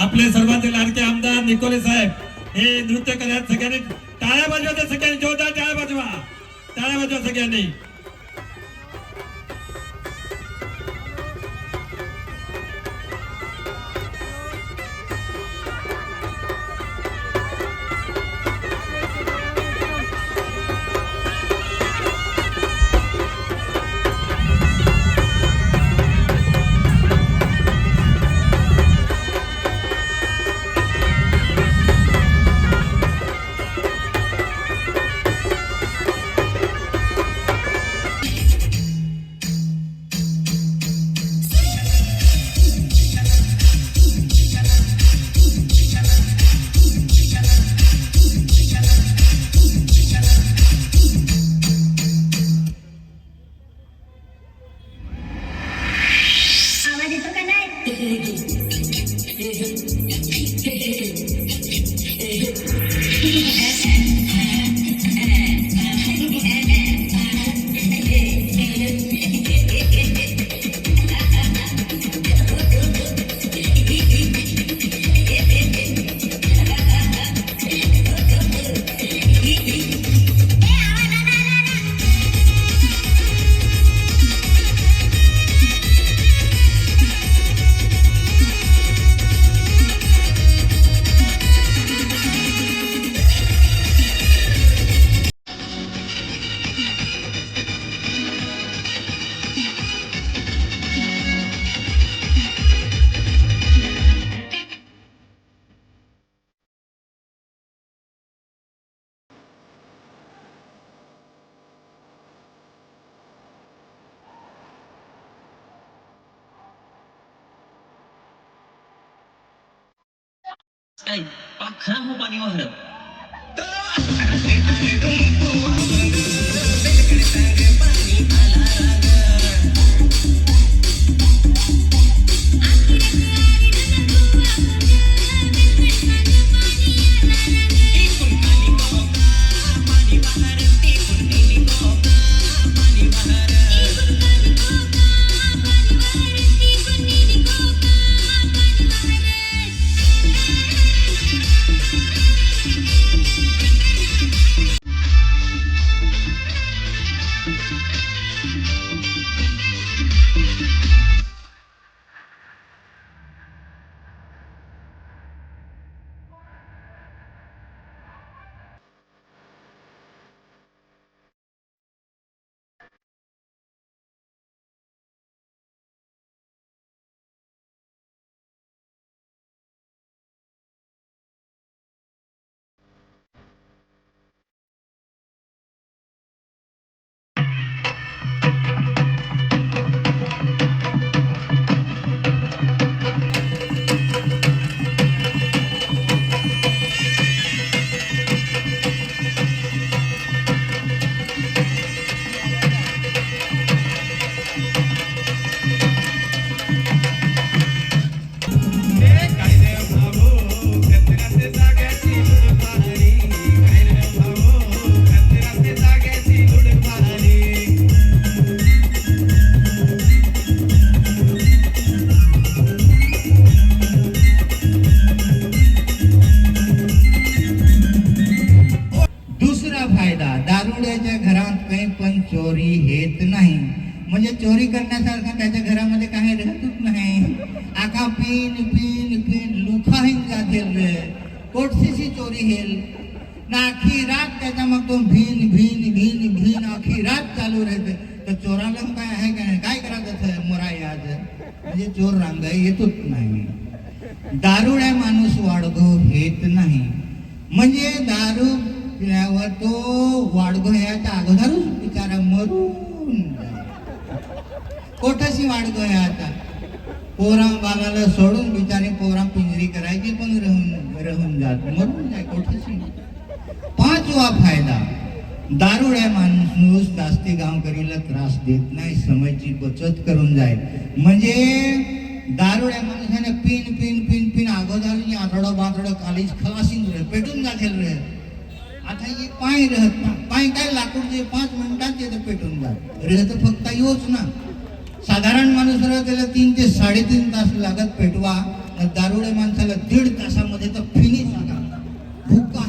आपले सर्वांचे लाडके आमदार निकोले साहेब हे नृत्य करण्यात सगळ्यांनी टाळ्या वाजवा, सगळ्यांनी जोरदार टाळ्या वाजवा सगळ्यांनी. Ay, pakha mo pa ni Wahrab. चोरी हेत नाही, म्हणजे चोरी करण्यासारखं त्याच्या घरामध्ये काही राहतच नाही. आखा पिन पिन पिन लुखाहीन जातील रे, कोटसीची चोरी हेल ना आखी रात त्याचा मग तो भिन भिन भिन भिन आखी रात चालू राहते. तर चोराला काय आहे काय करायचं मोराय आज, म्हणजे चोर रांगा येतच नाही. दारुड्या माणूस वाडगो हेत नाही, म्हणजे दारू पिल्यावर तो वाडगो ह्याच्या अगोदरच बिचारा मरून कोठाशी वाडगो ह्या आता पोरा बालाला सोडून बिचारे पोरा पिंजरी करायची पण राहून जात मरून जाय कोठाशी. पाचवा फायदा, दारुड्या माणूस जास्ती गावकरीला त्रास देत नाही, समयची बचत करून जाईल. म्हणजे दारुड्या माणसाने पिन पिन पिन पिन अगोदर आठवडा बाथडं कालीच खलासीन रे पेटून जातील रे. आता हे पाय राहत ना, पाय काय लाकूड जे 5 मिनिटात येतं पेटून जात रेहत फक्त योच ना. साधारण माणूस त्याला 3 ते 3.5 तास लागत पेटवा, दारुडे माणसाला 1.5 तासामध्ये तर फिनिश झाला. भुक्का